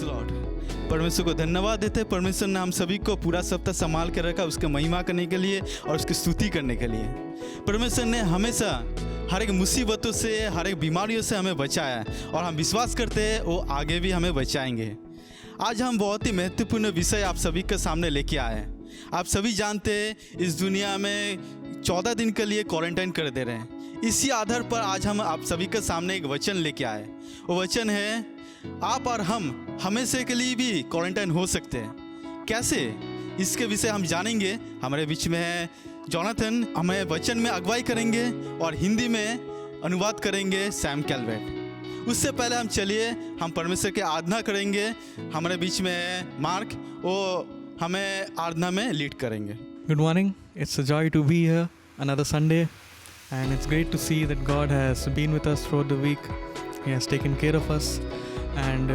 Lord. परमेश्वर को धन्यवाद देते हैं। परमेश्वर ने हम सभी को पूरा सप्ताह संभाल के रखा, उसके महिमा करने के लिए और उसकी स्तुति करने के लिए। परमेश्वर ने हमेशा हर एक मुसीबतों से, हर एक बीमारियों से हमें बचाया है और हम विश्वास करते हैं वो आगे भी हमें बचाएंगे। आज हम बहुत ही महत्वपूर्ण विषय आप सभी के सामने लेके आए हैं। आप सभी जानते हैं इस दुनिया में 14 दिन के लिए क्वारंटाइन कर दे रहे हैं। इसी आधार पर आज हम आप सभी के सामने एक वचन लेके आए। वो वचन है, आप और हम हमेशा के लिए भी क्वारंटाइन हो सकते हैं। कैसे, इसके विषय हम जानेंगे। हमारे बीच में है जोनाथन, हमें वचन में अगुवाई करेंगे और हिंदी में अनुवाद करेंगे सैम कैलवेट। उससे पहले हम परमेश्वर की आराधना करेंगे। हमारे बीच में है मार्क, वो हमें आराधना में लीड करेंगे। Good morning. It's a joy to be here another Sunday, and it's great to see that God has been with us throughout the week. He has taken care of us, and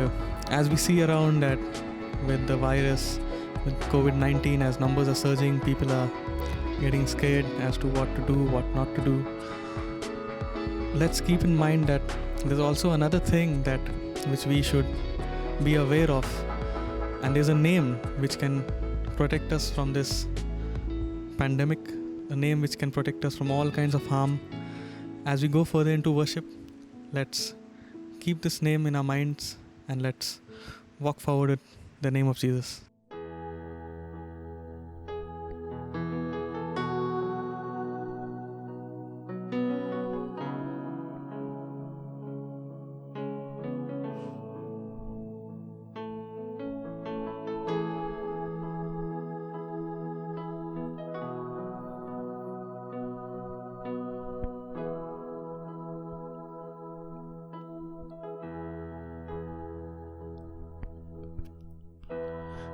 as we see around that with the virus, with COVID-19, as numbers are surging, people are getting scared as to what to do, what not to do. Let's keep in mind that there's also another thing that which we should be aware of, and there's a name which can protect us from this pandemic, a name which can protect us from all kinds of harm. As we go further into worship, let's keep this name in our minds and let's walk forward with the name of Jesus.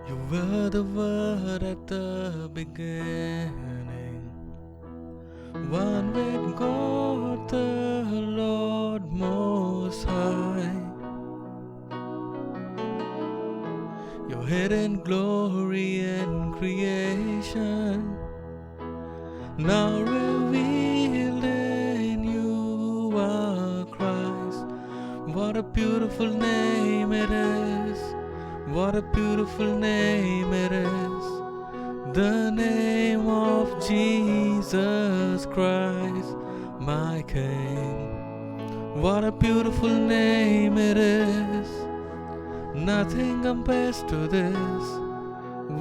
You were the word at the beginning, one with God the Lord Most High. Your hidden glory in creation, now revealed in you are Christ. What a beautiful name it is. What a beautiful name it is, the name of Jesus Christ, my King. What a beautiful name it is, nothing compares to this.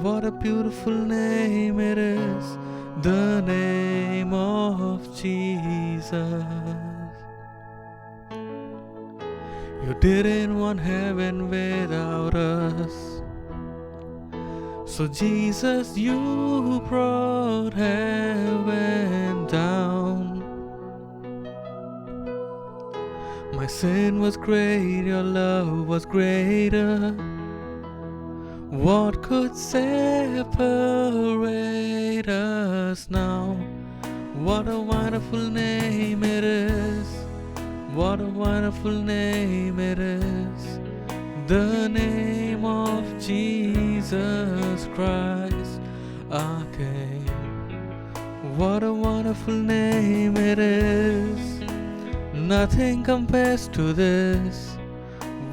What a beautiful name it is, the name of Jesus. You didn't want heaven without us, so Jesus, you brought heaven down. My sin was great, your love was greater. What could separate us now? What a wonderful name it is. What a wonderful name it is, the name of Jesus Christ, our King. What a wonderful name it is, nothing compares to this.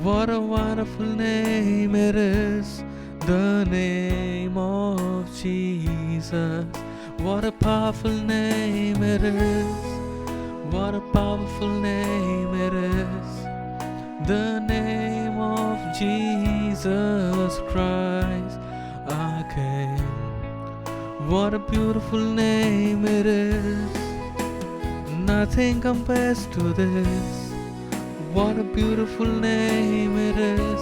What a wonderful name it is, the name of Jesus. What a powerful name it is. What a powerful name it is, the name of Jesus Christ, our King. What a beautiful name it is, nothing compares to this. What a beautiful name it is,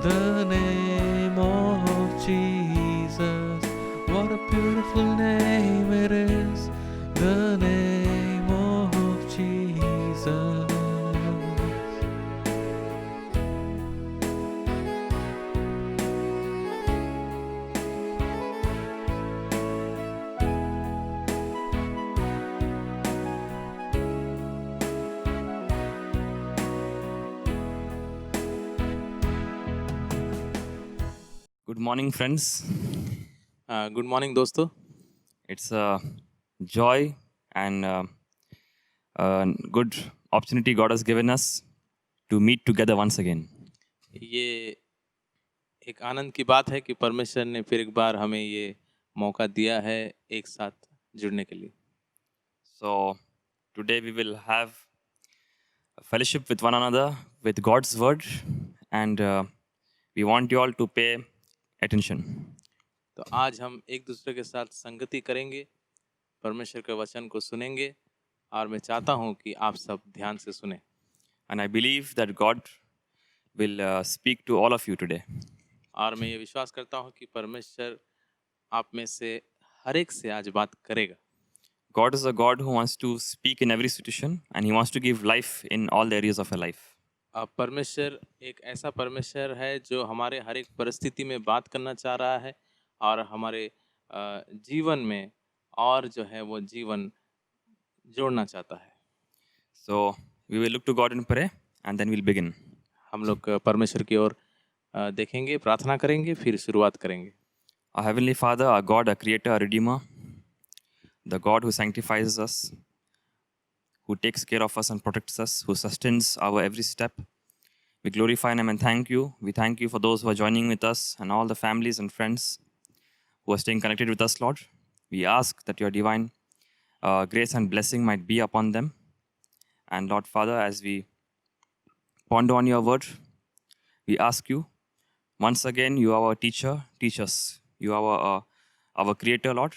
the name of Jesus. What a beautiful name it is, the name of Jesus. Good morning, friends. Good morning, दोस्तों. It's a joy and good opportunity God has given us to meet together once again. ये एक आनंद की बात है कि परमेश्वर ने फिर एक बार हमें ये मौका दिया है एक साथ जुड़ने के लिए। So today we will have a fellowship with one another with God's word, and we want you all to pay attention. तो आज हम एक दूसरे के साथ संगति करेंगे, परमेश्वर के वचन को सुनेंगे, और मैं चाहता हूँ कि आप सब ध्यान से सुने। And I believe that God will speak to all of you today. और मैं ये विश्वास करता हूँ कि परमेश्वर आप में से हर एक से आज बात करेगा। God is a God who wants to speak in every situation, and He wants to give life in all the areas of our life. परमेश्वर एक ऐसा परमेश्वर है जो हमारे हर एक परिस्थिति में बात करना चाह रहा है और हमारे जीवन में और जो है वो जीवन जोड़ना चाहता है। So we will look to God in prayer, and then we'll begin. हम लोग परमेश्वर की ओर देखेंगे, प्रार्थना करेंगे, फिर शुरुआत करेंगे। Our Heavenly Father, our God, our Creator, our Redeemer, the God who sanctifies us, who takes care of us and protects us, who sustains our every step. We glorify Him and thank you. We thank you for those who are joining with us and all the families and friends who are staying connected with us, Lord. We ask that your divine grace and blessing might be upon them. And Lord Father, as we ponder on your word, we ask you, once again, you are our teacher, teach us. You are our creator, Lord.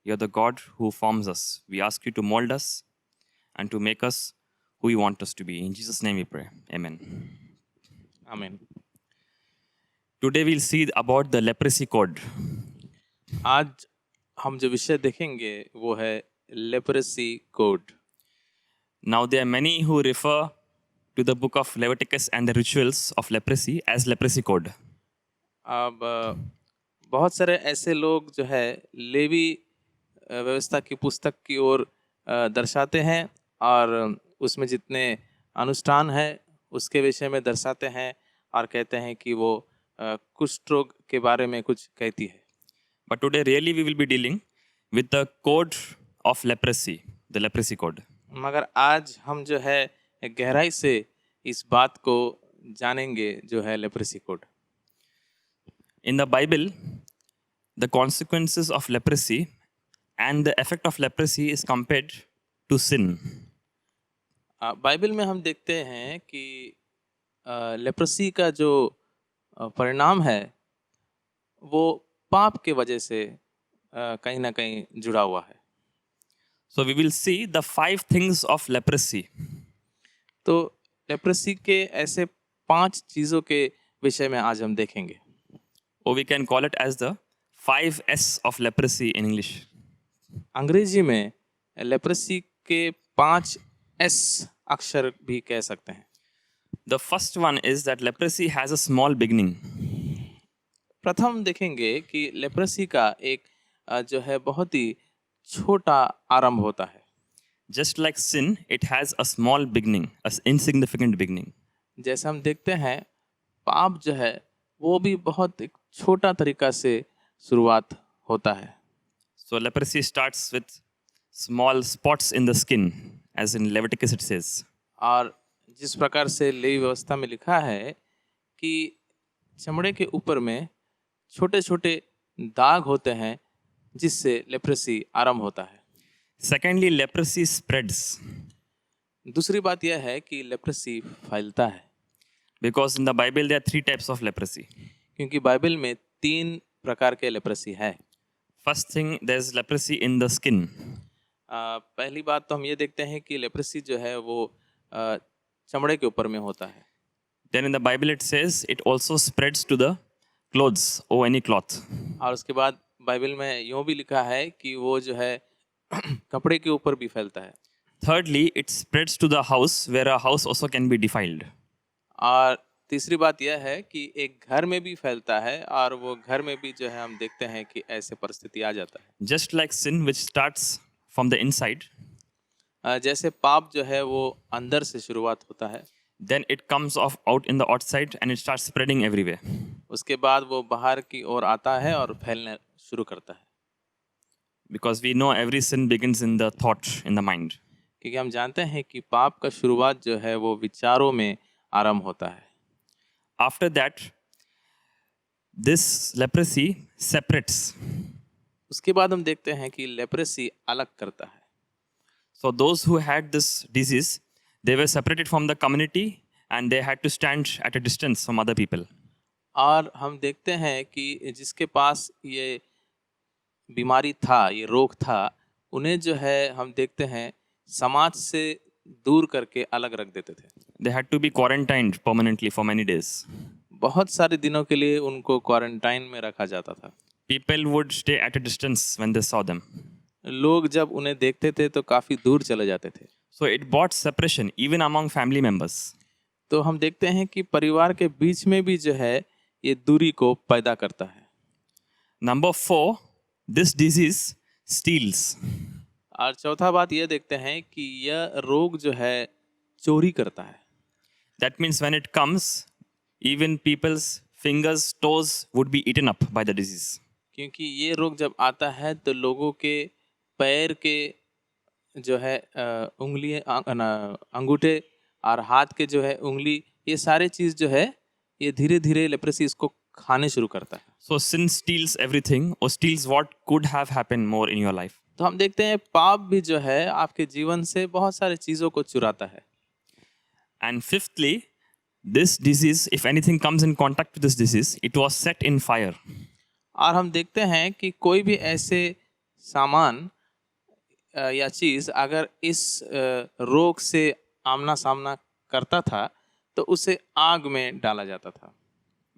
You're the God who forms us. We ask you to mold us and to make us who you want us to be. In Jesus' name we pray. Amen. आमीन। Today we'll see about the leprosy code. आज हम जो विषय देखेंगे वो है leprosy code. Now there are many who refer to the book of Leviticus and the rituals of leprosy as leprosy code. अब बहुत सारे ऐसे लोग जो है लेवी व्यवस्था की पुस्तक की ओर दर्शाते हैं और उसमें जितने अनुष्ठान है उसके विषय में दर्शाते हैं और कहते हैं कि वो कुष्ठ रोग के बारे में कुछ कहती है। But today really we will be dealing with the code of leprosy, the leprosy code. मगर आज हम जो है गहराई से इस बात को जानेंगे जो है leprosy code. In the Bible, the consequences of leprosy and the effect of leprosy is compared to sin. Bible में हम देखते हैं कि लेप्रेसी का जो परिणाम है वो पाप के वजह से कहीं ना कहीं जुड़ा हुआ है। So we will see the 5 things of leprosy. तो लेप्रेसी के ऐसे 5 चीज़ों के विषय में आज हम देखेंगे। Or we can call it as the 5 S of leprosy in English. अंग्रेजी में लेप्रेसी के 5 S अक्षर भी कह सकते हैं। The first one is that leprosy has a small beginning. प्रथम देखेंगे कि लेप्रेसी का एक जो है बहुत ही छोटा आरंभ होता है। Just like sin, it has a small beginning, an insignificant beginning. जैसे हम देखते हैं पाप जो है वो भी बहुत एक छोटा तरीका से शुरुआत होता है। So leprosy starts with small spots in the skin, as in Leviticus it says. और जिस प्रकार से लेवी व्यवस्था में लिखा है कि चमड़े के ऊपर में छोटे छोटे दाग होते हैं जिससे लेप्रेसी आरंभ होता है। Secondly, leprosy spreads दूसरी बात यह है कि लेप्रेसी फैलता है, because in the Bible there are 3 types of leprosy. क्योंकि बाइबल में 3 प्रकार के लेप्रेसी है। First thing, there's leprosy in the skin. पहली बात तो हम ये देखते हैं कि लेप्रेसी जो है वो चमड़े के ऊपर में होता है। Then in the Bible it says it also spreads to the clothes or any cloth. और उसके बाद बाइबल में यूँ भी लिखा है कि वो जो है कपड़े के ऊपर भी फैलता है। Thirdly, it spreads to the house, where a house also can be defiled. और तीसरी बात यह है कि एक घर में भी फैलता है और वो घर में भी जो है हम देखते हैं कि ऐसे परिस्थिति आ जाता है। Just like sin, which starts from the inside, जैसे पाप जो है वो अंदर से शुरुआत होता है, then it comes off out in the outside and it starts spreading everywhere. उसके बाद वो बाहर की ओर आता है और फैलने शुरू करता है। Because we know every sin begins in the thought, in the mind. क्योंकि हम जानते हैं कि पाप का शुरुआत जो है वो विचारों में आरंभ होता है। After that, this leprosy separates. उसके बाद हम देखते हैं कि लेप्रेसी अलग करता है. So those who had this disease, they were separated from the community and they had to stand at a distance from other people. और हम देखते हैं कि जिसके पास ये बीमारी था, ये रोग था, उन्हें जो है हम देखते हैं समाज से दूर करके अलग रख देते थे. They had to be quarantined permanently for many days. बहुत सारे दिनों के लिए उनको क्वारंटाइन में रखा जाता था. People would stay at a distance when they saw them. लोग जब उन्हें देखते थे तो काफ़ी दूर चले जाते थे. So it brought separation even among family members. तो हम देखते हैं कि परिवार के बीच में भी जो है ये दूरी को पैदा करता है. Number 4, this disease steals. और चौथा बात ये देखते हैं कि यह रोग जो है चोरी करता है. That means when it comes, even people's fingers, toes would be eaten up by the disease. क्योंकि ये रोग जब आता है तो लोगों के पैर के जो है उंगलियां, अंगूठे और हाथ के जो है उंगली, ये सारे चीज़ जो है ये धीरे धीरे लेप्रेसी इसको खाने शुरू करता है. So sin steals everything or steals what could have happened more in your life. तो हम देखते हैं पाप भी जो है आपके जीवन से बहुत सारी चीज़ों को चुराता है. And fifthly, this disease, if anything comes in contact with this disease, it was set in fire. और हम देखते हैं कि कोई भी ऐसे सामान या चीज़ अगर इस रोग से आमना सामना करता था तो उसे आग में डाला जाता था.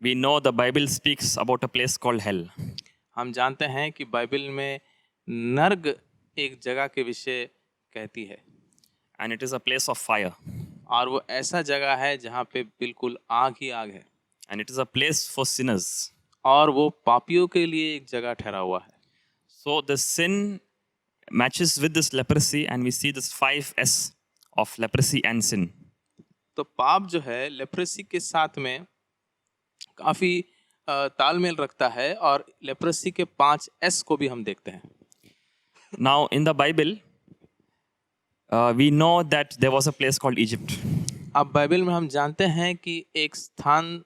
We know the Bible speaks about a place called hell. हम जानते हैं कि बाइबल में नर्क एक जगह के विषय कहती है. And it is a place of fire. और वो ऐसा जगह है जहाँ पे बिल्कुल आग ही आग है. And it is a place for sinners. और वो पापियों के लिए एक जगह ठहरा हुआ है. So the sin matches with this leprosy and we see this 5S of leprosy and sin. तो पाप जो है लेप्रेसी के साथ में काफ़ी तालमेल रखता है और लेप्रेसी के 5S को भी हम देखते हैं. Now in the Bible, we know that there was a place called Egypt. अब बाइबल में हम जानते हैं कि एक स्थान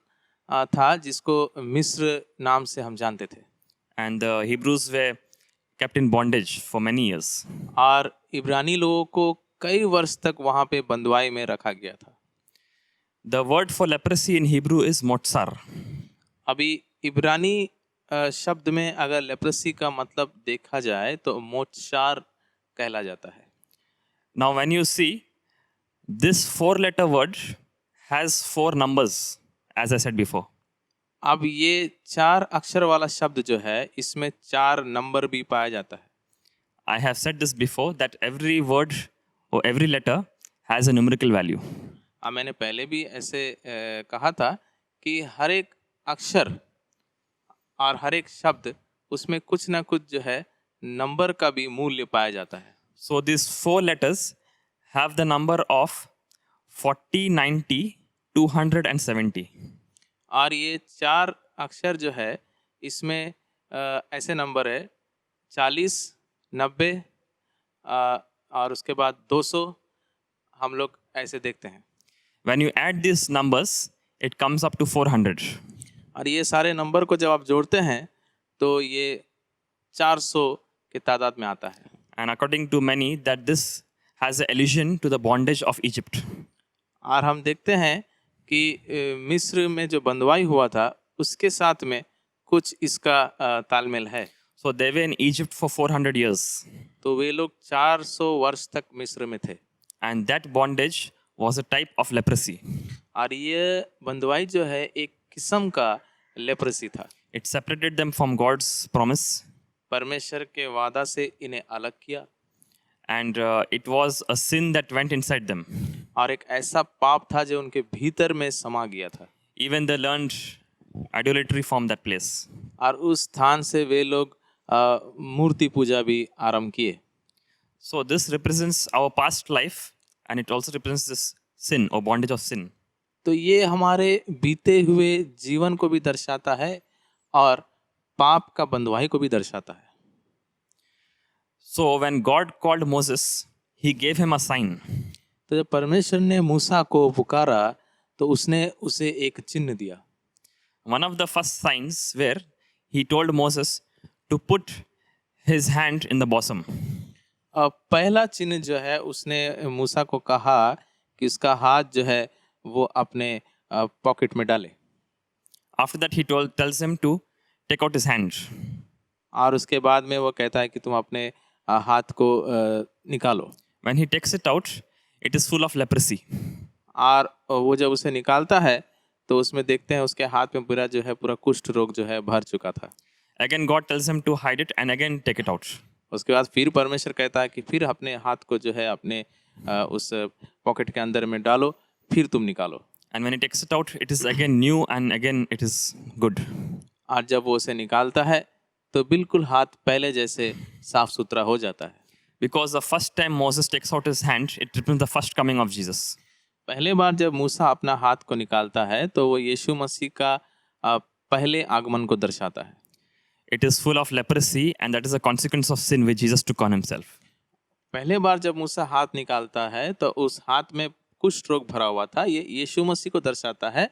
था जिसको मिस्र नाम से हम जानते थे. And the Hebrews were kept in bondage for many years. और इब्रानी लोगों को कई वर्ष तक वहाँ पे बंदवाई में रखा गया था. The word for leprosy in Hebrew is motsar. अभी इब्रानी शब्द में अगर लेप्रेसी का मतलब देखा जाए तो मोत्सार कहला जाता है. Now when you see, this 4-letter word has 4 numbers, as I said before. अब ये 4 अक्षर वाला शब्द जो है इसमें 4 नंबर भी पाया जाता है. I have said this before that every word or every letter has a numerical value. अब मैंने पहले भी ऐसे कहा था कि हर एक अक्षर और हर एक शब्द उसमें कुछ ना कुछ जो है नंबर का भी मूल्य पाया जाता है. So these 4 letters have the number of 40, 90, 270. और ये 4 अक्षर जो है इसमें ऐसे नंबर है 40, 90 और उसके बाद 200 हम लोग ऐसे देखते हैं. When you add these numbers, it comes up to 400. और ये सारे नंबर को जब आप जोड़ते हैं तो ये 400 के तादाद में आता है. And according to many, that this has an allusion to the bondage of Egypt. और हम देखते हैं कि मिस्र में जो बंदवाई हुआ था उसके साथ में कुछ इसका तालमेल है. So they were in Egypt for 400 years. तो वे लोग 400 वर्ष तक मिस्र में थे. And that bondage was a type of leprosy. और ये बंदवाई जो है एक किस्म का लेप्रेसी था. It separated them from God's promise. परमेश्वर के वादा से इन्हें अलग किया. And it was a sin that went inside them. और एक ऐसा पाप था जो उनके भीतर में समा गया था. Even they learned idolatry from that place. और उस स्थान से वे लोग मूर्ति पूजा भी आरंभ किए. So this represents our past life and it also represents this sin or bondage of sin. तो ये हमारे बीते हुए जीवन को भी दर्शाता है और पाप का बंधुआई को भी दर्शाता है. So when God called Moses, he gave him a sign. तो जब परमेश्वर ने मूसा को पुकारा तो उसने उसे एक चिन्ह दिया. one of the first signs where he told Moses to put his hand in the bosom. पहला चिन्ह जो है उसने मूसा को कहा कि उसका हाथ जो है वो अपने पॉकेट में डाले। After that, he tells him to take out his hand. और उसके बाद में वो कहता है कि तुम अपने हाथ को निकालो। When he takes it out, it is full of leprosy. और वो जब उसे निकालता है तो उसमें देखते हैं उसके हाथ में पूरा जो है पूरा कुष्ठ रोग जो है भर चुका था। Again, God tells him to hide it and again take it out. उसके बाद फिर परमेश्वर कहता है कि फिर अपने हाथ को जो है अपने उस पॉकेट के अंदर में डालो, फिर तुम निकालो। And when he takes it out, it is again new and again it is good. और जब वो उसे निकालता है तो बिल्कुल हाथ पहले जैसे साफ सुथरा हो जाता है। Because the first time Moses takes out his hand, it represents the first coming of Jesus. पहले बार जब मूसा अपना हाथ को निकालता है तो वो यीशु मसीह का पहले आगमन को दर्शाता है। It is full of leprosy and that is a consequence of sin which Jesus took on himself. पहले बार जब मूसा हाथ निकालता है तो उस हाथ में कुष्ठ रोग भरा हुआ था। ये यीशु मसीह को दर्शाता है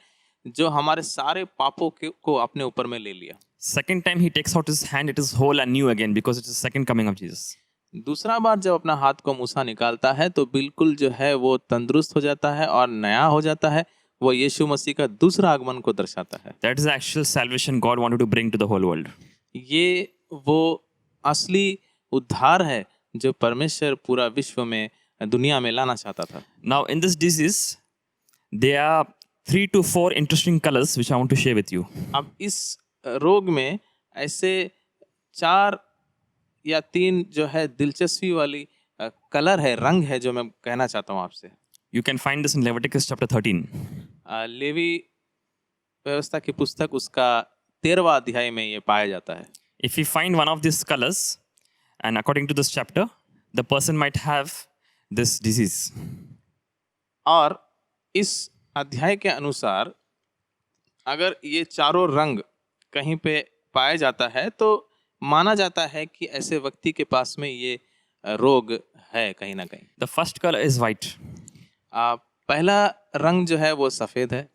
जो हमारे सारे पापों को अपने ऊपर में ले लिया। Second time he takes out his hand, it is whole and new again because it is the second coming of Jesus. दूसरा बार जब अपना हाथ को मूसा निकालता है तो बिल्कुल जो है वो तंदुरुस्त हो जाता है और नया हो जाता है। वो यीशु मसीह का दूसरा आगमन को दर्शाता है। That is the actual salvation God wanted to bring to the whole world. ये वो असली उद्धार है जो परमेश्वर पूरा विश्व में दुनिया में लाना चाहता था। Now in this disease, there are 3 to 4 interesting colors which I want to share with you. अब इस रोग में ऐसे 4 या 3 जो है दिलचस्पी वाली कलर है, रंग है जो मैं कहना चाहता हूँ आपसे। You can find this in Leviticus chapter 13. Levy व्यवस्था की पुस्तक उसका 13वां अध्याय में ये पाया जाता है। If we find one of these colors, and according to this chapter, the person might have this disease. और इस अध्याय के अनुसार अगर ये चारों रंग कहीं पे पाया जाता है तो माना जाता है कि ऐसे व्यक्ति के पास में ये रोग है कहीं ना कहीं। The first color is white. पहला रंग जो है वो सफ़ेद है।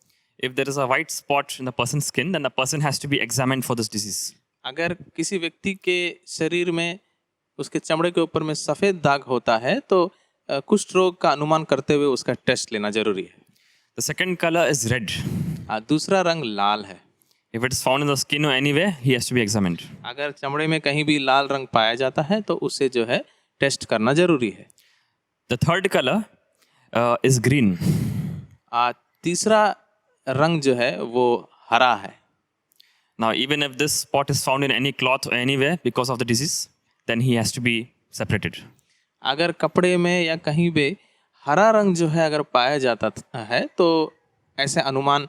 If there is a white spot in the person's skin, then the person has to be examined for this disease. अगर किसी व्यक्ति के शरीर में उसके चमड़े के ऊपर में सफ़ेद दाग होता है तो कुष्ठ रोग का अनुमान करते हुए उसका टेस्ट लेना जरूरी है। The second color is red. दूसरा रंग लाल है। If it is found in the skin or anywhere, he has to be examined. अगर चमड़े में कहीं भी लाल रंग पाया जाता है तो उसे जो है टेस्ट करना जरूरी है। The third color is green. तीसरा रंग जो है वो हरा है। Now, even if this spot is found in any cloth or anywhere because of the disease, then he has to be separated. अगर कपड़े में या कहीं पे हरा रंग जो है अगर पाया जाता है तो ऐसे अनुमान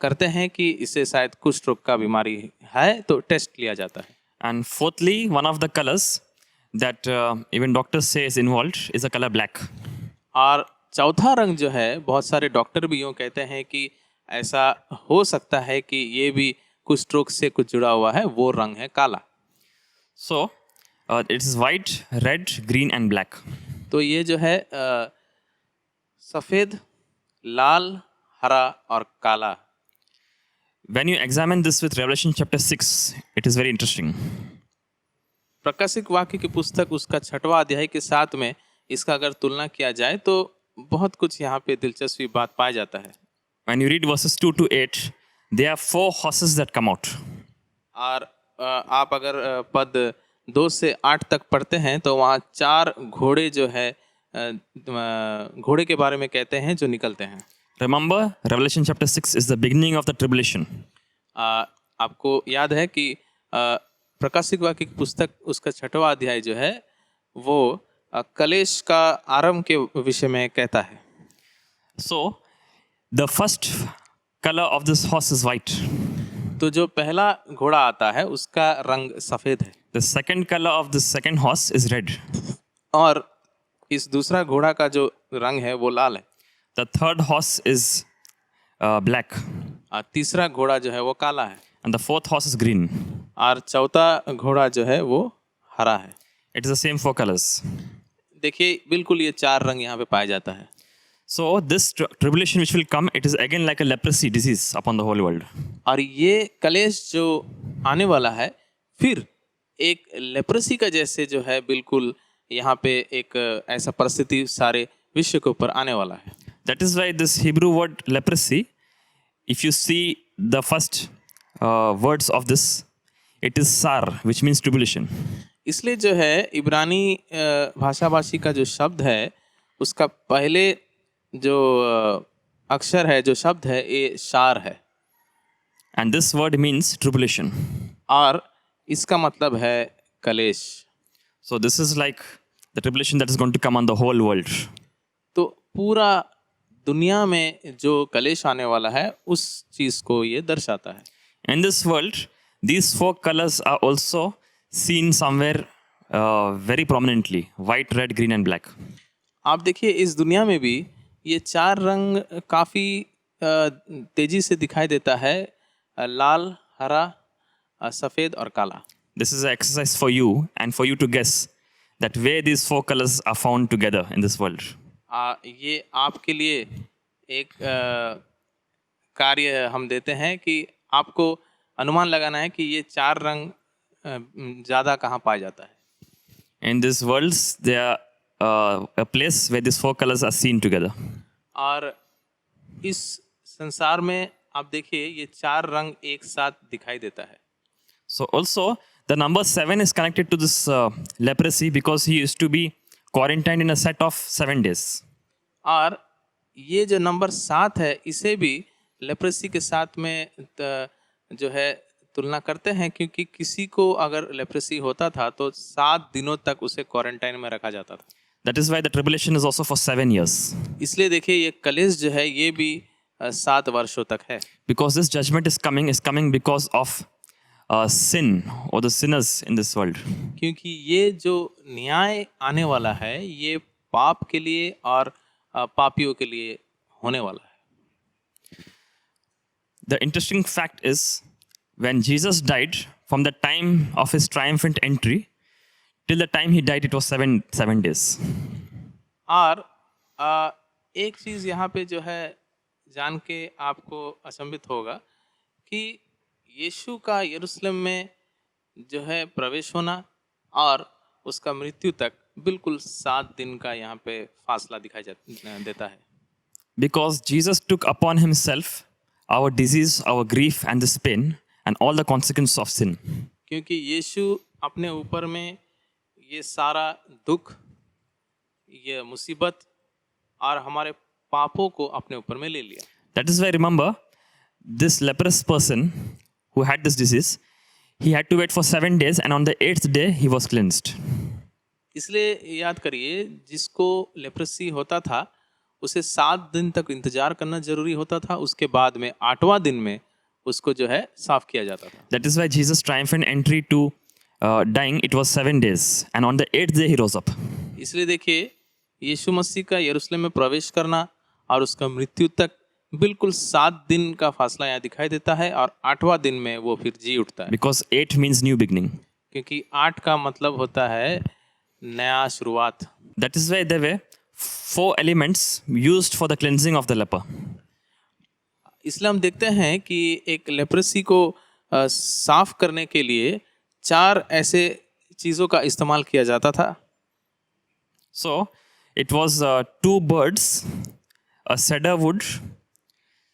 करते हैं कि इसे शायद कुष्ठ रोग का बीमारी है तो टेस्ट लिया जाता है। And fourthly, one of the colors that even doctors say is involved is the color black. और चौथा रंग जो है बहुत सारे डॉक्टर भी यूँ कहते हैं कि ऐसा हो सकता है कि ये भी कुष्ठ रोग से कुछ जुड़ा हुआ है, वो रंग है काला। So, it is white, red, green and black. तो ये जो है सफ़ेद, लाल, हरा और काला। When you examine this with Revelation chapter 6, it is very interesting. प्रकाशिक वाक्य की पुस्तक उसका 6वां अध्याय के साथ में इसका अगर तुलना किया जाए तो बहुत कुछ यहाँ पे दिलचस्पी बात पाया जाता है। When you read verses 2 to 8, there are 4 horses that come out. और आप अगर पद 2 से 8 तक पढ़ते हैं तो वहाँ 4 घोड़े जो है घोड़े के बारे में कहते हैं जो निकलते हैं। Remember, Revelation chapter 6 is the beginning of the tribulation. आपको याद है कि प्रकाशिक वाक्य की पुस्तक उसका 6वां अध्याय जो है वो कलेश का आरंभ के विषय में कहता है। So, the first color of this horse is white. तो जो पहला घोड़ा आता है उसका रंग सफ़ेद है। The second color of the second horse is red. और इस दूसरा घोड़ा का जो रंग है वो लाल है। The third horse is black. तीसरा घोड़ा जो है वो काला है। And the fourth horse is green. और चौथा घोड़ा जो है वो हरा है। It is the same 4 colors. देखिए बिल्कुल ये 4 रंग यहाँ पे पाया जाता है। So this tribulation which will come, it is again like a leprosy disease upon the whole world. और ये कलेश जो आने वाला है फिर एक लेप्रेसी का जैसे जो है बिल्कुल यहाँ पे एक ऐसा परिस्थिति सारे विश्व के ऊपर आने वाला है. That is why this Hebrew word leprosy, if you see the first words of this, it is sar, which means tribulation. इसलिए जो है इब्रानी भाषाभाषी का जो शब्द है उसका पहले जो अक्षर है, जो शब्द है, ये शार है. And this word means tribulation. और इसका मतलब है कलेश. So this is like the tribulation that is going to come on the whole world. तो पूरा दुनिया में जो कलेश आने वाला है उस चीज को ये दर्शाता है. In this world, these four colors are also seen somewhere very prominently: white, red, green, and black. आप देखिए इस दुनिया में भी ये चार रंग काफी तेजी से दिखाई देता है, लाल, हरा, सफेद और काला. This is an exercise for you and for you to guess that where these four colors are found together in this world. ये आपके लिए एक कार्य हम देते हैं कि आपको अनुमान लगाना है कि ये चार रंग ज़्यादा कहाँ पाया जाता है. In these worlds, there are a place where these four colors are seen together. और इस संसार में आप देखिए ये चार रंग एक साथ दिखाई देता है. So also, the number 7 is connected to this leprosy because he used to be quarantined in a set of 7 days. और ये जो नंबर 7 है इसे भी लेप्रेसी के साथ में जो है तुलना करते हैं, क्योंकि किसी को अगर लेप्रेसी होता था तो 7 दिनों तक उसे क्वारंटाइन में रखा जाता था. That is why the tribulation is also for 7 years. इसलिए देखिए ये कलेश जो है ये भी 7 वर्षों तक है. Because this judgment is coming because of sin or the sinners in this world. क्योंकि ये जो न्याय आने वाला है ये पाप के लिए और पापियों के लिए होने वाला है. The interesting fact is, when Jesus died, from the time of his triumphant entry till the time he died, it was seven days. और एक चीज़ यहाँ पे जो है जान के आपको अचंभित होगा कि यीशु का यरूशलेम में जो है प्रवेश होना और उसका मृत्यु तक बिल्कुल 7 दिन का यहाँ पे फासला दिखाई देता है. Because Jesus took upon himself our disease, our grief, and this pain, and all the consequences of sin. क्योंकि यीशु अपने ऊपर में ये सारा दुख, ये मुसीबत और हमारे पापों को अपने ऊपर में ले लिया. That is why, remember, this leprous person who had this disease, he had to wait for 7 days, and on the 8th day he was cleansed. इसलिए याद करिए जिसको लेप्रेसी होता था उसे 7 दिन तक इंतजार करना जरूरी होता था. उसके बाद में 8वां दिन में उसको जो है साफ किया जाता था. That is why Jesus' triumphant entry to dying, it was 7 days, and on the 8th day he rose up. इसलिए देखिए यीशु मसीह का यरूशलेम में प्रवेश करना और उसका मृत्यु तक बिल्कुल 7 दिन का फासला यहाँ दिखाई देता है और 8वां दिन में वो फिर जी उठता है. Because 8 means new beginning. क्योंकि 8 का मतलब होता है नया शुरुआत. That is why there were 4 elements used for the cleansing of the leper. इसलिए हम देखते हैं कि एक लेप्रेसी को साफ करने के लिए 4 ऐसे चीज़ों का इस्तेमाल किया जाता था. So it was 2 birds, a cedar wood,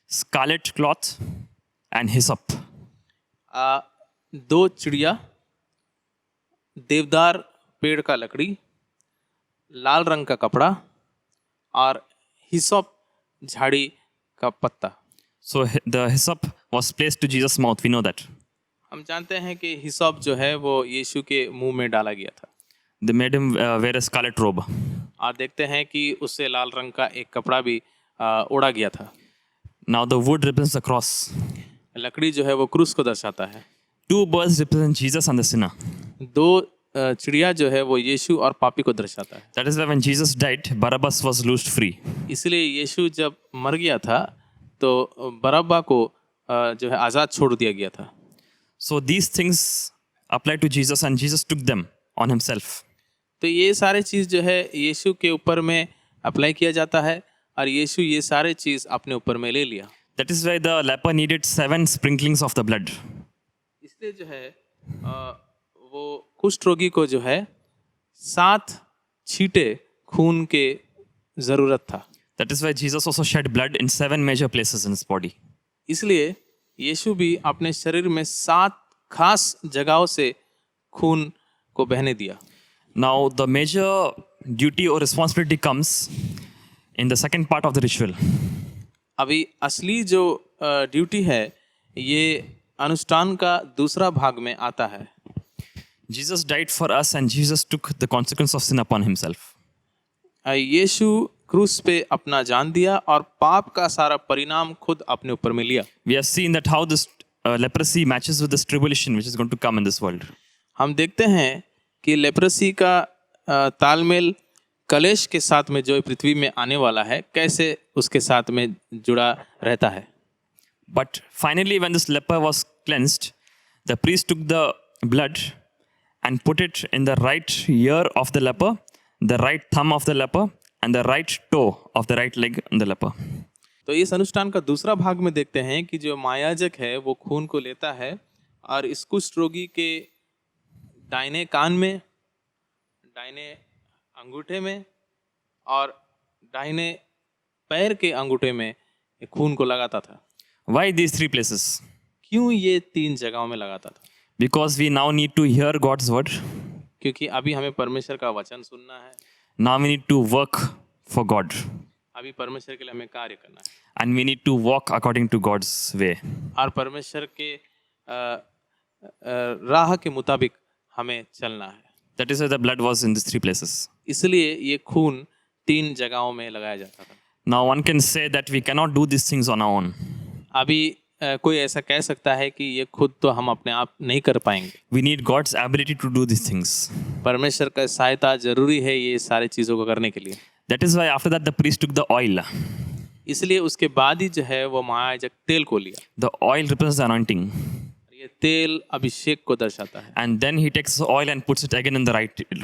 scarlet cloth, and hyssop. 2 चिड़िया, देवदार पेड़ का लकड़ी, लाल रंग का कपड़ा और हिसोप झाड़ी का पत्ता. So the hyssop was placed to Jesus' mouth. We know that. हम जानते हैं कि हिसोप जो है वो यीशु के मुंह में डाला गया था. They made him wear a scarlet robe. और देखते हैं कि उससे लाल रंग का एक कपड़ा भी ओढ़ा गया था. Now the wood represents the cross. लकड़ी जो है वो क्रूस को दर्शाता है. 2 birds represent Jesus and the sinner. 2 चिड़िया जो है वो यीशु और पापी को दर्शाता है. That is why when Jesus died, Barabbas was loosed free. इसलिए यीशु जब मर गया था तो बरब्बा को जो है आज़ाद छोड़ दिया गया था. So these things apply to Jesus and Jesus took them on himself. तो ये सारे चीज़ जो है यीशु के ऊपर में अप्लाई किया जाता है और यीशु ये सारे चीज़ अपने ऊपर में ले लिया। That is why the leper needed 7 sprinklings of the blood. इसलिए जो है वो कुष्ठ रोगी को जो है 7 छींटे खून के ज़रूरत था। That is why Jesus also shed blood in 7 major places in his body. इसलिए यीशु भी अपने शरीर में 7 खास जगहों से खून को बहने दिया। Now the major duty or responsibility comes in the second part of the ritual. अभी असली जो ड्यूटी है ये अनुष्ठान का दूसरा भाग में आता है। Jesus died for us and Jesus took the consequence of sin upon himself. यीशु क्रूस पे अपना जान दिया और पाप का सारा परिणाम खुद अपने ऊपर में लिया। We have seen that how this leprosy matches with this tribulation which is going to come in this world. हम देखते हैं कि लेप्रेसी का तालमेल कलेश के साथ में जो पृथ्वी में आने वाला है कैसे उसके साथ में जुड़ा रहता है। But finally, when this leper was cleansed, the priest took the blood and put it in the right ear of the leper, the right thumb of the leper, and the right toe of the right leg in the leper. तो इस अनुष्ठान का दूसरा भाग में देखते हैं कि जो महायाजक है वो खून को लेता है और इस कुष्ठ रोगी के दाहिने कान में, दाहिने अंगूठे में और दाहिने पैर के अंगूठे में खून को लगाता था। Why these 3 places? क्यों ये 3 जगहों में लगाता था? Because we now need to hear God's word. क्योंकि अभी हमें परमेश्वर का वचन सुनना है, Now we need to work for God. अभी परमेश्वर के लिए हमें कार्य करना है And we need to walk according to God's way. और परमेश्वर के राह के मुताबिक हमें चलना है। That is why the blood was in these 3 places. इसलिए ये खून 3 जगहों में लगाया जाता था। Now one can say that we cannot do these things on our own. अभी कोई ऐसा कह सकता है कि ये खुद तो हम अपने आप नहीं कर पाएंगे। We need God's ability to do these things. परमेश्वर का सहायता जरूरी है ये सारी चीज़ों को करने के लिए। That is why after that the priest took the oil. इसलिए उसके बाद ही जो है वो महायाजक तेल को लिया। The oil represents the anointing. ये तेल अभिषेक को दर्शाता है। And then he takes the oil and puts it again in the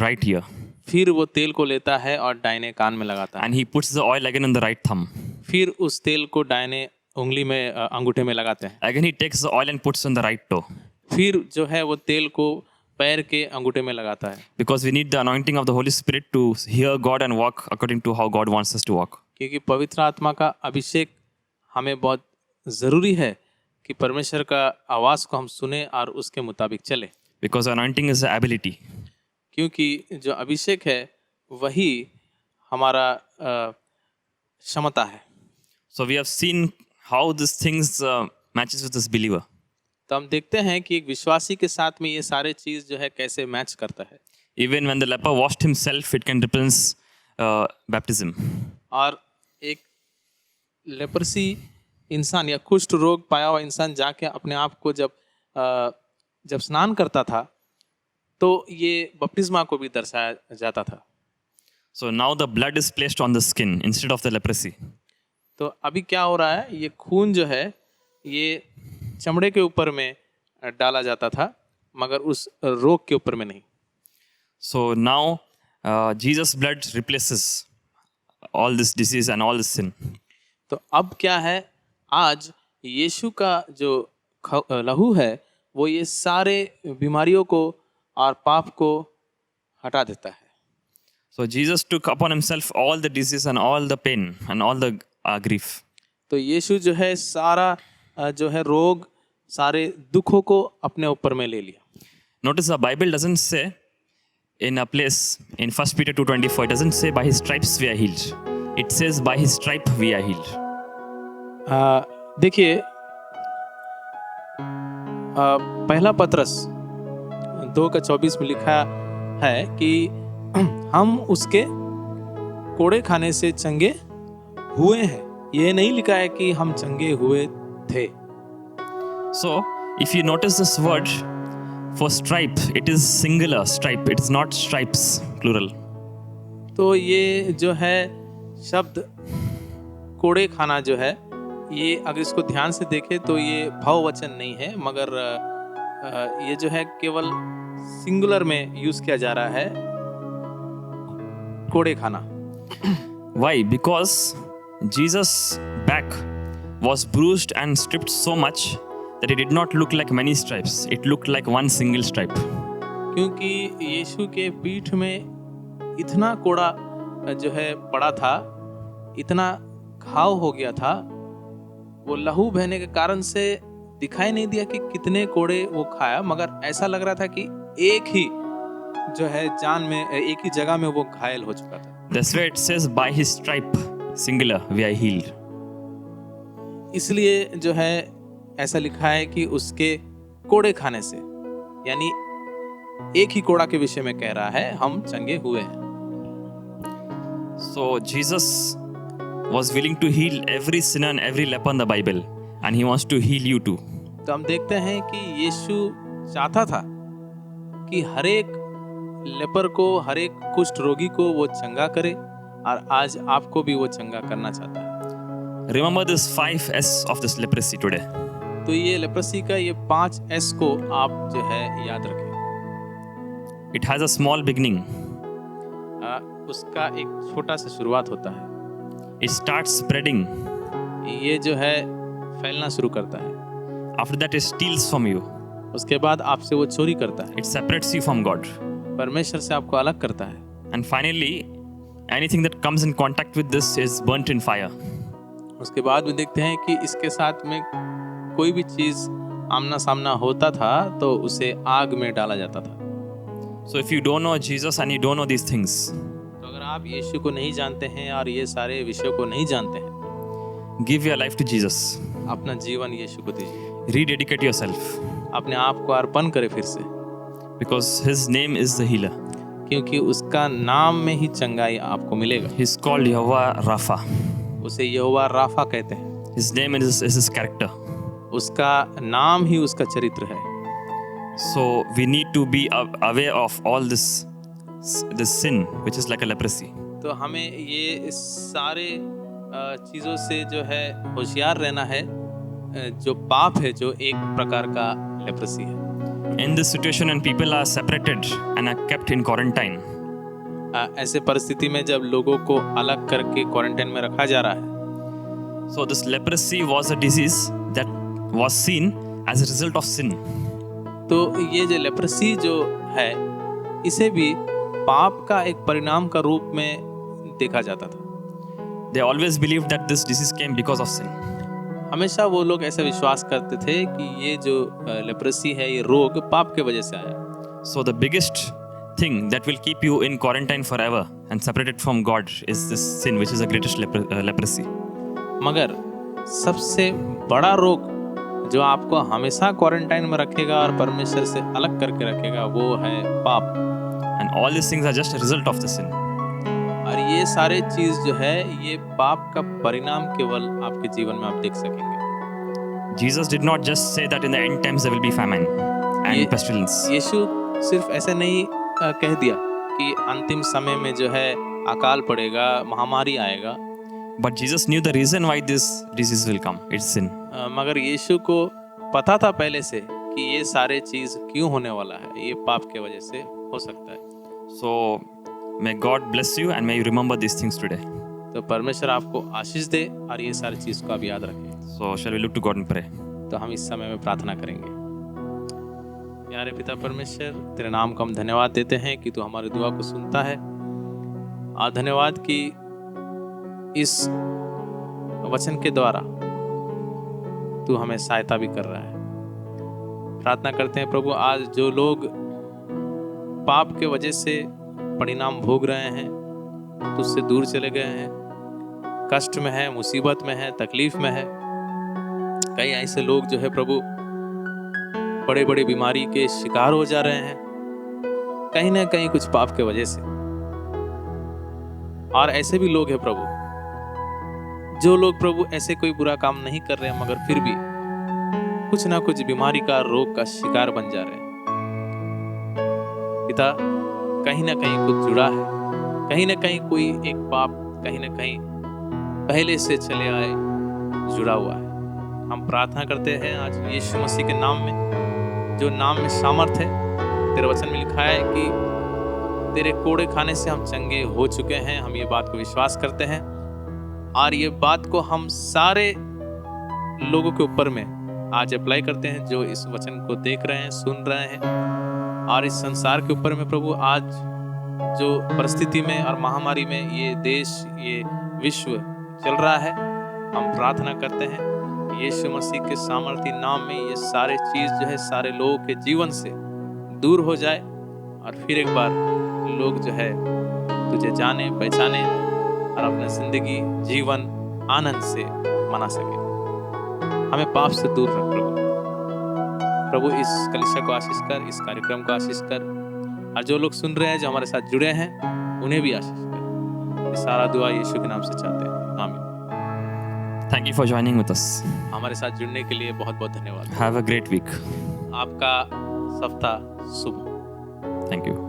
right ear. फिर वो तेल को लेता है और दाहिने कान में लगाता है। And he puts the oil again in the right thumb. फिर उस तेल को दाहिने उंगली में अंगूठे में लगाते हैं। Again he takes the oil and puts in the right toe. फिर जो है वो तेल को पैर के अंगूठे में लगाता है। Because we need the anointing of the Holy Spirit to hear God and walk according to how God wants us to walk. क्योंकि पवित्र आत्मा का अभिषेक हमें बहुत ज़रूरी है कि परमेश्वर का आवाज़ को हम सुने और उसके मुताबिक चले। Because anointing is the ability. क्योंकि जो अभिषेक है वही हमारा क्षमता है। So we have seen how these things matches with this believer. तो हम देखते हैं कि एक विश्वासी के साथ में ये सारे चीज़ जो है कैसे मैच करता है। Even when the leper washed himself, it can represent baptism. और एक लेपर्सी इंसान या कुष्ठ रोग पाया हुआ इंसान जाके अपने आप को जब स्नान करता था तो ये बपतिस्मा को भी दर्शाया जाता था। So now the blood is placed on the skin instead of the leprosy. तो अभी क्या हो रहा है, ये खून जो है ये चमड़े के ऊपर में डाला जाता था मगर उस रोग के ऊपर में नहीं। So now Jesus' blood replaces all this disease and all this sin. तो अब क्या है, आज यीशु का जो लहू है वो ये सारे बीमारियों को और पाप को हटा देता है। So Jesus took upon himself all the disease and all the pain and all the grief. तो यीशु जो है सारा जो है रोग, सारे दुखों को अपने ऊपर में ले लिया। Notice the Bible doesn't say in a place in 1 Peter 2:24, it doesn't say by his stripes we are healed. It says by his stripe we are healed. देखिए पहला पत्रस 2:24 में लिखा है कि हम उसके कोड़े खाने से चंगे हुए हैं। ये नहीं लिखा है कि हम चंगे हुए थे। So if you notice this word for stripe, it is singular stripe. It is not stripes plural. तो ये जो है शब्द कोड़े खाना जो है ये अगर इसको ध्यान से देखें तो ये बहुवचन नहीं है मगर ये जो है केवल सिंगुलर में यूज किया जा रहा है कोड़े खाना। Why? Because Jesus' back was bruised and stripped so much that it did not look like many stripes. It looked like one single stripe. क्योंकि यीशु के पीठ में इतना कोड़ा जो है पड़ा था, इतना घाव हो गया था, वो लहू बहने के कारण से दिखाई नहीं दिया कि कितने कोड़े वो खाया, मगर ऐसा लग रहा था कि एक ही जो है जान में एक ही जगह में वो घायल हो चुका था। That's why it says, by his stripe, singular, we are healed. इसलिए जो है ऐसा लिखा है कि उसके कोड़े खाने से, यानी एक ही कोड़ा के विषय में कह रहा है, हम चंगे हुए हैं। So Jesus was willing to heal every sinner and every leper in the Bible, and he wants to heal you too. तो हम देखते हैं कि यीशु चाहता था कि हर एक लेपर को, हर एक कुष्ठ रोगी को वो चंगा करे, और आज आपको भी वो चंगा करना चाहता है। Remember this 5 S of this leprosy today. तो ये लेप्रोसी का ये 5 S को आप जो है याद रखें। It has a small beginning. उसका एक छोटा सा शुरुआत होता है। It starts spreading. ये जो है फैलना शुरू करता है। After that, it steals from you. उसके बाद आपसे वो चोरी करता है, It separates you from God. परमेश्वर से आपको अलग करता है। And finally, anything that comes in contact with this is burnt in fire. उसके बाद में देखते हैं कि इसके साथ में कोई भी चीज़ आमना सामना होता था तो उसे आग में डाला जाता था। So if you don't know Jesus and you don't know these things, तो अगर आप यीशु को नहीं जानते हैं और ये सारे विषयों को नहीं जानते हैं, give your life to Jesus. अपना जीवन यीशु को दीजिए, Rededicate yourself, अपने आप को अर्पण करें फिर से, because His name is the healer. क्योंकि उसका नाम में ही चंगाई आपको मिलेगा। He's called Jehovah Rapha. उसे यहोवा राफा कहते हैं। His name is His character. उसका नाम ही उसका चरित्र है। So we need to be aware of all this sin, which is like a leprosy. तो हमें ये सारे चीज़ों से जो है होशियार रहना है, जो पाप है, जो एक प्रकार का लेप्रोसी है। In this situation, when people are separated and are kept in quarantine, ऐसे परिस्थिति में जब लोगों को अलग करके क्वारंटाइन में रखा जा रहा है, so this leprosy was a disease that was seen as a result of sin. तो ये जो लेप्रोसी जो है, इसे भी पाप का एक परिणाम का रूप में देखा जाता था। They always believed that this disease came because of sin. हमेशा वो लोग ऐसा विश्वास करते थे कि ये जो लेप्रोसी है, ये रोग पाप के वजह से आया। So the biggest thing that will keep you in quarantine forever and separated from God is this sin, which is the greatest leprosy. मगर सबसे बड़ा रोग जो आपको हमेशा क्वारंटाइन में रखेगा और परमेश्वर से अलग करके रखेगा, वो है पाप। And all these things are just a result of the sin. और ये सारे चीज जो है, ये पाप का परिणाम केवल आपके जीवन में आप देख सकेंगे। Jesus did not just say that in the end times there will be famine and pestilence. यीशु सिर्फ ऐसे नहीं कह दिया कि अंतिम समय में जो है अकाल पड़ेगा, महामारी आएगा। But Jesus knew the reason why this disease will come. It's sin. मगर यीशु को पता था पहले से कि ये सारे चीज क्यों होने वाला है, ये पाप के वजह से हो सकता है। So may God bless you and may you remember these things today. तो परमेश्वर आपको आशीष दे और ये सारी चीज को आप याद रखें। So shall we look to God and pray? तो हम इस समय में प्रार्थना करेंगे। प्यारे पिता परमेश्वर, तेरे नाम को हम धन्यवाद देते हैं कि तू हमारी दुआ को सुनता है, और धन्यवाद कि इस वचन के द्वारा तू हमें सहायता भी कर रहा है। प्रार्थना करते हैं प्रभु, आज जो लोग पाप के वजह से परिणाम भोग रहे हैं, तुझसे दूर चले गए हैं, कष्ट में है, मुसीबत में है, तकलीफ में है, कई ऐसे लोग जो है प्रभु बड़े बड़े बीमारी के शिकार हो जा रहे हैं, कहीं ना कहीं कुछ पाप के वजह से। और ऐसे भी लोग हैं प्रभु, जो लोग प्रभु ऐसे कोई बुरा काम नहीं कर रहे हैं, मगर फिर भी कुछ ना कुछ बीमारी का, रोग का शिकार बन जा रहे हैं। पिता, कहीं ना कहीं कुछ जुड़ा है, कहीं ना कहीं कोई एक पाप कहीं ना कहीं पहले से चले आए जुड़ा हुआ है। हम प्रार्थना करते हैं आज यीशु मसीह के नाम में, जो नाम में सामर्थ है। तेरे वचन में लिखा है कि तेरे कोड़े खाने से हम चंगे हो चुके हैं। हम ये बात को विश्वास करते हैं और ये बात को हम सारे लोगों के ऊपर में आज अप्लाई करते हैं जो इस वचन को देख रहे हैं, सुन रहे हैं। और इस संसार के ऊपर में प्रभु आज जो परिस्थिति में और महामारी में ये देश, ये विश्व चल रहा है, हम प्रार्थना करते हैं यीशु मसीह के सामर्थी नाम में ये सारे चीज़ जो है सारे लोगों के जीवन से दूर हो जाए और फिर एक बार लोग जो है तुझे जाने, पहचाने और अपना जिंदगी, जीवन आनंद से मना सके। हमें पाप से दूर रख प्रभु इस कलीसिया को आशीष कर, इस कार्यक्रम को आशीष कर, और जो लोग सुन रहे हैं, जो हमारे साथ जुड़े हैं, उन्हें भी आशीष कर। ये सारा दुआ यीशु के नाम से चाहते हैं, आमीन। Thank you for joining with us. हमारे साथ जुड़ने के लिए बहुत बहुत धन्यवाद। Have a great week. आपका सप्ताह शुभ हो। Thank you.